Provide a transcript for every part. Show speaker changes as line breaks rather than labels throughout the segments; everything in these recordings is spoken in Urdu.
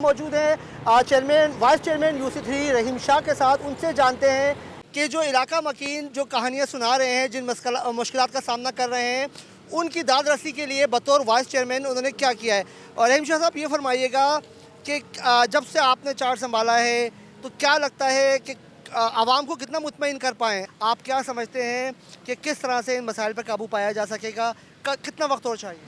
موجود ہیں چیئرمین وائس چیئرمین UC3 رحیم شاہ کے ساتھ. ان سے جانتے ہیں کہ جو علاقہ مکین جو کہانیاں سنا رہے ہیں، جن مشکلات کا سامنا کر رہے ہیں، ان کی داد رسی کے لیے بطور وائس چیئرمین انہوں نے کیا کیا ہے. اور رحیم شاہ صاحب یہ فرمائیے گا کہ جب سے آپ نے چارج سنبھالا ہے تو کیا لگتا ہے کہ عوام کو کتنا مطمئن کر پائیں؟ آپ کیا سمجھتے ہیں کہ کس طرح سے ان مسائل پر قابو پایا جا سکے گا؟ کتنا وقت اور چاہیے؟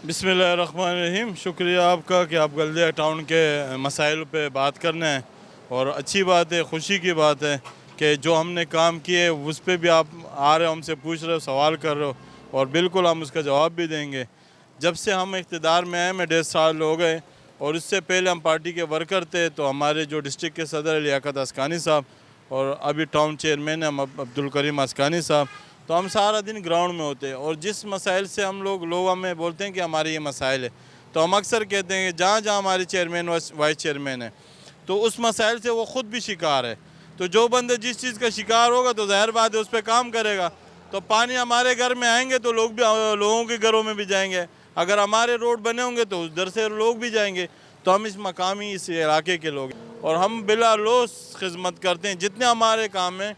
بسم اللہ الرحمن الرحیم. شکریہ آپ کا کہ آپ بلدیہ ٹاؤن کے مسائل پہ بات کرنا ہے، اور اچھی بات ہے، خوشی کی بات ہے کہ جو ہم نے کام کیے اس پہ بھی آپ آ رہے ہو، ہم سے پوچھ رہے ہو، سوال کر رہے ہو، اور بالکل ہم اس کا جواب بھی دیں گے. جب سے ہم اقتدار میں آئے، میں 1.5 سال ہو گئے، اور اس سے پہلے ہم پارٹی کے ورکر تھے. تو ہمارے جو ڈسٹرکٹ کے صدر لیاقت اسکانی صاحب، اور ابھی ٹاؤن چیئرمین ہیں عبدالکریم اسکانی صاحب، تو ہم سارا دن گراؤنڈ میں ہوتے ہیں. اور جس مسائل سے لوگ ہمیں بولتے ہیں کہ ہمارے یہ مسائل ہے، تو ہم اکثر کہتے ہیں کہ جہاں جہاں ہمارے چیئرمین وائس چیئرمین ہیں تو اس مسائل سے وہ خود بھی شکار ہے. تو جو بندہ جس چیز کا شکار ہوگا تو ظاہر بات ہے اس پہ کام کرے گا. تو پانی ہمارے گھر میں آئیں گے تو لوگوں کے گھروں میں بھی جائیں گے. اگر ہمارے روڈ بنے ہوں گے تو ادھر سے لوگ بھی جائیں گے. تو ہم اس مقامی اس علاقے کے لوگ ہیں، اور ہم بلا لوث خدمت کرتے ہیں جتنے ہمارے کام ہیں.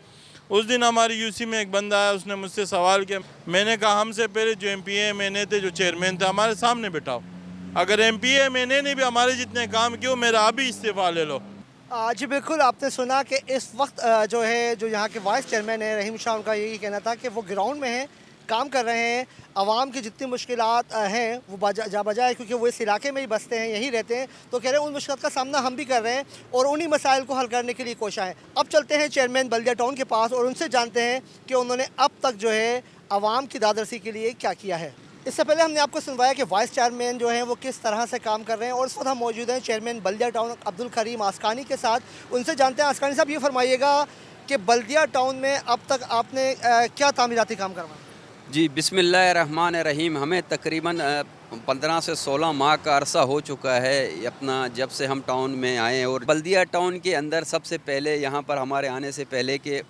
اس دن ہماری UC میں ایک بندہ آیا، اس نے مجھ سے سوال کیا. میں نے کہا ہم سے پہلے جو MP MNA تھے، جو چیئرمین تھے، ہمارے سامنے بٹھاؤ. اگر MP MNA نے بھی ہمارے جتنے کام کیے، میرا ابھی استعفیٰ لے لو.
جی بالکل، آپ نے سنا کہ اس وقت جو ہے جو یہاں کے وائس چیئرمین ہیں رحیم شاہ، ان کا یہی کہنا تھا کہ وہ گراؤنڈ میں ہیں، کام کر رہے ہیں. عوام کی جتنی مشکلات ہیں وہ جا بجائے، کیونکہ وہ اس علاقے میں ہی بستے ہیں، یہی رہتے ہیں، تو کہہ رہے ہیں ان مشکلات کا سامنا ہم بھی کر رہے ہیں اور انہی مسائل کو حل کرنے کے لیے کوشاں ہیں. اب چلتے ہیں چیئرمین بلدیہ ٹاؤن کے پاس اور ان سے جانتے ہیں کہ انہوں نے اب تک جو ہے عوام کی دادرسی کے لیے کیا کیا ہے. اس سے پہلے ہم نے آپ کو سنوایا کہ وائس چیئرمین جو ہیں وہ کس طرح سے کام کر رہے ہیں، اور اس وقت ہم موجود ہیں چیئرمین بلدیہ ٹاؤن عبدالکریم اسکانی کے ساتھ. ان سے جانتے ہیں. اسکانی صاحب یہ فرمائیے گا کہ بلدیہ ٹاؤن میں اب تک آپ نے کیا تعمیراتی کام کروایا؟
جی بسم اللہ الرحمن الرحیم. ہمیں تقریباً 15 سے 16 ماہ کا عرصہ ہو چکا ہے جب سے ہم ٹاؤن میں آئے. اور بلدیہ ٹاؤن کے اندر سب سے پہلے یہاں پر ہمارے آنے سے پہلے کہ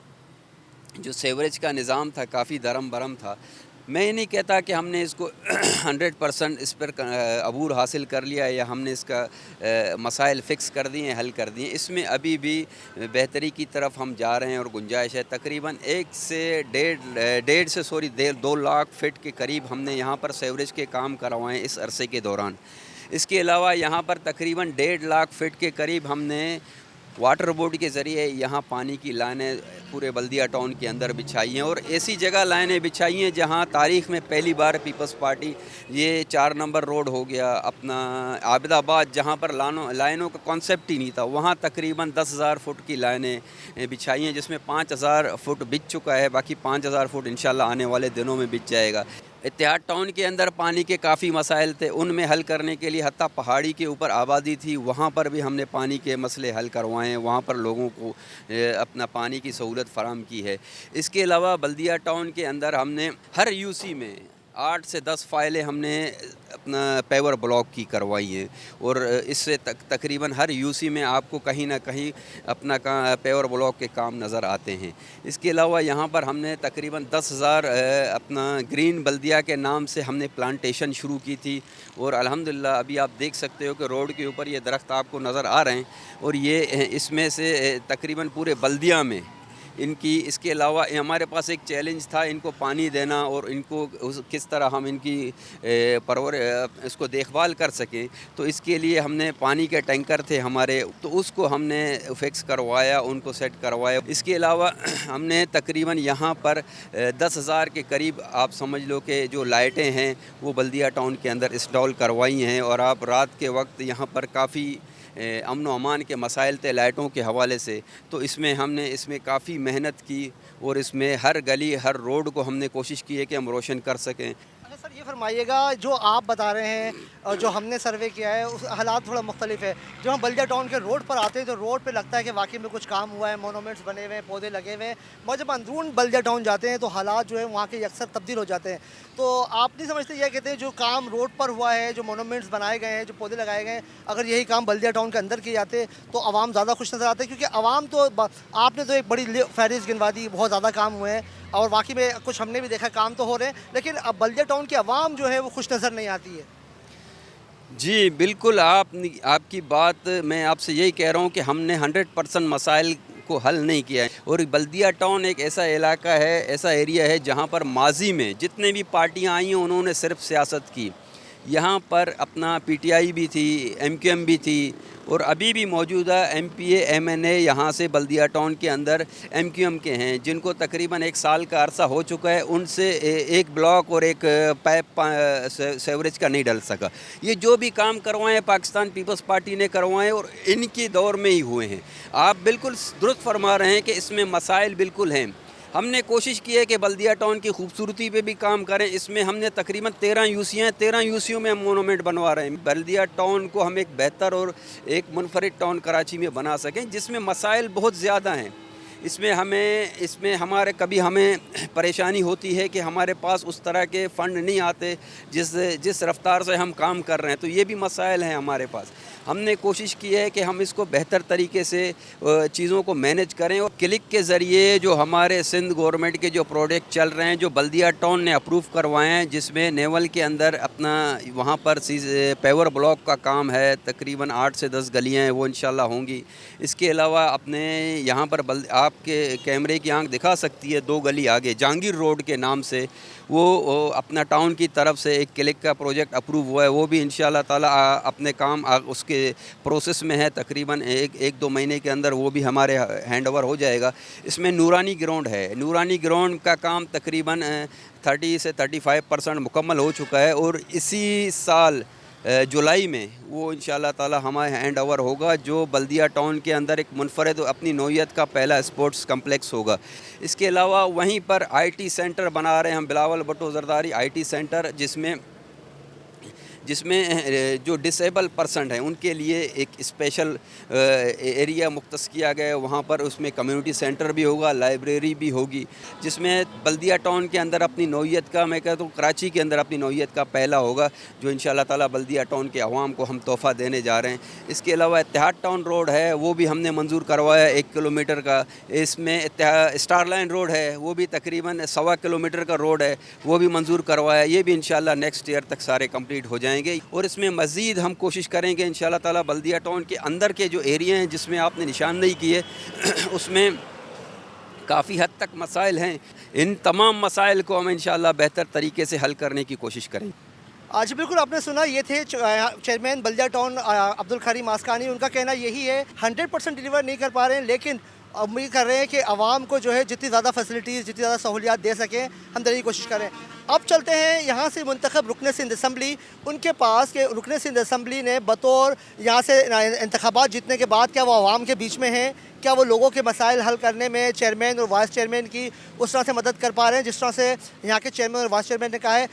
جو سیوریج کا نظام تھا کافی درم برم تھا. میں یہ نہیں کہتا کہ ہم نے اس کو 100% اس پر عبور حاصل کر لیا ہے یا ہم نے اس کا مسائل فکس کر دیے ہیں، حل کر دیے. اس میں ابھی بھی بہتری کی طرف ہم جا رہے ہیں اور گنجائش ہے. تقریباً 2 لاکھ فٹ کے قریب ہم نے یہاں پر سیوریج کے کام کروائے اس عرصے کے دوران. اس کے علاوہ یہاں پر تقریباً 1.5 لاکھ فٹ کے قریب ہم نے واٹر بورڈ کے ذریعے یہاں پانی کی لائنیں پورے بلدیہ ٹاؤن کے اندر بچھائی ہیں، اور ایسی جگہ لائنیں بچھائی ہیں جہاں تاریخ میں پہلی بار پیپلز پارٹی، یہ 4 نمبر روڈ ہو گیا اپنا عابد آباد، جہاں پر لائنوں کا کانسیپٹ ہی نہیں تھا، وہاں تقریباً 10,000 فٹ کی لائنیں بچھائی ہیں، جس میں 5,000 فٹ بچ چکا ہے. باقی 5,000 فٹ انشاءاللہ آنے والے دنوں میں بچ جائے گا. اتحاد ٹاؤن کے اندر پانی کے کافی مسائل تھے، ان میں حل کرنے کے لیے حتیٰ پہاڑی کے اوپر آبادی تھی، وہاں پر بھی ہم نے پانی کے مسئلے حل کروائے ہیں، وہاں پر لوگوں کو اپنا پانی کی سہولت فراہم کی ہے. اس کے علاوہ بلدیہ ٹاؤن کے اندر ہم نے ہر UC میں 8 سے 10 فائلیں ہم نے اپنا پیور بلاک کی کروائی ہیں، اور اس سے تقریباً ہر UC میں آپ کو کہیں نہ کہیں اپنا پیور بلاک کے کام نظر آتے ہیں. اس کے علاوہ یہاں پر ہم نے تقریباً 10,000 اپنا گرین بلدیہ کے نام سے ہم نے پلانٹیشن شروع کی تھی، اور الحمدللہ ابھی آپ دیکھ سکتے ہو کہ روڈ کے اوپر یہ درخت آپ کو نظر آ رہے ہیں، اور یہ اس میں سے تقریباً پورے بلدیہ میں ان کی. اس کے علاوہ ہمارے پاس ایک چیلنج تھا ان کو پانی دینا، اور ان کو کس طرح ہم ان کی اس کو دیکھ بھال کر سکیں. تو اس کے لیے ہم نے پانی کے ٹینکر تھے ہمارے، تو اس کو ہم نے فکس کروایا، ان کو سیٹ کروایا. اس کے علاوہ ہم نے تقریباً یہاں پر 10,000 کے قریب آپ سمجھ لو کہ جو لائٹیں ہیں وہ بلدیہ ٹاؤن کے اندر انسٹال کروائی ہیں. اور آپ رات کے وقت یہاں پر کافی امن و امان کے مسائل تھے لائٹوں کے حوالے سے، تو ہم نے اس میں کافی محنت کی، اور اس میں ہر گلی ہر روڈ کو ہم نے کوشش کی ہے کہ ہم روشن کر سکیں.
اچھا سر، یہ فرمائیے گا جو آپ بتا رہے ہیں اور جو ہم نے سروے کیا ہے اس حالات تھوڑا مختلف ہے. جب ہم بلدیہ ٹاؤن کے روڈ پر آتے ہیں تو روڈ پہ لگتا ہے کہ واقعی میں کچھ کام ہوا ہے، مونومنٹس بنے ہوئے ہیں، پودے لگے ہوئے ہیں، مگر جب اندرون بلدیہ ٹاؤن جاتے ہیں تو حالات جو ہے وہاں کے اکثر تبدیل ہو جاتے ہیں. تو آپ نہیں سمجھتے، یہ کہتے ہیں جو کام روڈ پر ہوا ہے، جو مونومنٹس بنائے گئے ہیں، جو پودے لگائے گئے ہیں، اگر یہی کام بلدیہ ٹاؤن کے اندر کیے جاتے تو عوام زیادہ خوش نظر آتے؟ کیونکہ عوام تو آپ نے تو ایک بڑی فہرست گنوا دی، بہت زیادہ کام ہوئے ہیں، اور واقعی میں کچھ ہم نے بھی دیکھا کام تو ہو رہے ہیں، لیکن اب بلدیہ ٹاؤن کی عوام جو ہے وہ خوش نظر نہیں آتی ہے.
جی بالکل، آپ کی بات میں آپ سے یہی کہہ رہا ہوں کہ ہم نے 100% مسائل کو حل نہیں کیا ہے، اور بلدیہ ٹاؤن ایک ایسا علاقہ ہے، ایسا ایریا ہے جہاں پر ماضی میں جتنے بھی پارٹیاں آئی ہیں انہوں نے صرف سیاست کی. یہاں پر اپنا پی ٹی آئی بھی تھی، ایم کیو ایم بھی تھی، اور ابھی بھی موجودہ M P A M N A یہاں سے بلدیہ ٹاؤن کے اندر ایم کیو ایم کے ہیں، جن کو تقریباً 1 سال کا عرصہ ہو چکا ہے. ان سے ایک بلاک اور ایک پائپ سیوریج کا نہیں ڈل سکا. یہ جو بھی کام کروائے ہیں پاکستان پیپلز پارٹی نے کروائے ہیں، اور ان کی دور میں ہی ہوئے ہیں. آپ بالکل درست فرما رہے ہیں کہ اس میں مسائل بالکل ہیں. ہم نے کوشش کی ہے کہ بلدیہ ٹاؤن کی خوبصورتی پہ بھی کام کریں. اس میں ہم نے تقریباً 13 یوسیاں ہیں، 13 یوسیوں میں ہم مونومنٹ بنوا رہے ہیں. بلدیہ ٹاؤن کو ہم ایک بہتر اور ایک منفرد ٹاؤن کراچی میں بنا سکیں، جس میں مسائل بہت زیادہ ہیں. اس میں ہمارے کبھی ہمیں پریشانی ہوتی ہے کہ ہمارے پاس اس طرح کے فنڈ نہیں آتے جس رفتار سے ہم کام کر رہے ہیں، تو یہ بھی مسائل ہیں ہمارے پاس. ہم نے کوشش کی ہے کہ ہم اس کو بہتر طریقے سے چیزوں کو مینج کریں. اور کلک کے ذریعے جو ہمارے سندھ گورنمنٹ کے جو پروڈکٹ چل رہے ہیں، جو بلدیہ ٹاؤن نے اپروو کروائے ہیں، جس میں نیول کے اندر اپنا وہاں پر پیور بلاک کا کام ہے، تقریباً 8 سے 10 گلیاں ہیں، وہ انشاءاللہ ہوں گی. اس کے علاوہ اپنے یہاں پر آپ کے کیمرے کی آنکھ دکھا سکتی ہے 2 گلی آگے جہانگیر روڈ کے نام سے، وہ اپنا ٹاؤن کی طرف سے ایک کلک کا پروجیکٹ اپروو ہوا ہے. وہ بھی انشاءاللہ تعالی اپنے کام اس کے پروسیس میں ہے. تقریباً 1-2 مہینے کے اندر وہ بھی ہمارے ہینڈ اوور ہو جائے گا. اس میں نورانی گراؤنڈ ہے. نورانی گراؤنڈ کا کام تقریباً 30 سے 35% مکمل ہو چکا ہے، اور اسی سال جولائی میں وہ انشاءاللہ تعالی ہمارا ہینڈ اوور ہوگا، جو بلدیہ ٹاؤن کے اندر ایک منفرد اپنی نوعیت کا پہلا اسپورٹس کمپلیکس ہوگا. اس کے علاوہ وہیں پر آئی ٹی سینٹر بنا رہے ہیں ہم، Bilawal Bhutto Zardari I T centre, جس میں جو ڈسیبل پرسن ہیں ان کے لیے ایک اسپیشل ایریا مختص کیا گیا ہے. وہاں پر اس میں کمیونٹی سینٹر بھی ہوگا، لائبریری بھی ہوگی، جس میں بلدیہ ٹاؤن کے اندر اپنی نوعیت کا، میں کہتا ہوں کراچی کے اندر اپنی نوعیت کا پہلا ہوگا، جو انشاءاللہ تعالی بلدیہ ٹاؤن کے عوام کو ہم تحفہ دینے جا رہے ہیں. اس کے علاوہ اتحاد ٹاؤن روڈ ہے، وہ بھی ہم نے منظور کروایا 1 کلومیٹر کا. اس میں اسٹار لائن روڈ ہے، وہ بھی تقریباً 1.25 کلومیٹر کا روڈ ہے، وہ بھی منظور کروایا. یہ بھی انشاءاللہ نیکسٹ ایئر تک سارے کمپلیٹ ہو جائیں گے. اور اس میں مزید ہم کوشش کریں گے انشاءاللہ تعالی بلدیہ ٹاؤن کے اندر کے جو ایریا ہیں جس میں آپ نے نشاندہی کی ہے اس میں کافی حد تک مسائل ہیں. ان تمام مسائل کو ہم انشاءاللہ بہتر طریقے سے حل کرنے کی کوشش کریں.
جی بالکل، آپ نے سنا، یہ تھے چیئرمین بلدیہ ٹاؤن عبدالکریم آسکانی. ان کا کہنا یہی ہے 100% ڈیلیور نہیں کر پا رہے ہیں، لیکن امید کر رہے ہیں کہ عوام کو جو ہے جتنی زیادہ فیسلٹیز، جتنی زیادہ سہولیات دے سکیں، ہم دینے کی کوشش کریں. اب چلتے ہیں یہاں سے منتخب رکن سندھ اسمبلی ان کے پاس، کہ رکن سندھ اسمبلی نے بطور یہاں سے انتخابات جیتنے کے بعد کیا وہ عوام کے بیچ میں ہیں، کیا وہ لوگوں کے مسائل حل کرنے میں چیئرمین اور وائس چیئرمین کی اس طرح سے مدد کر پا رہے ہیں جس طرح سے یہاں کے چیئرمین اور وائس چیئرمین نے کہا ہے.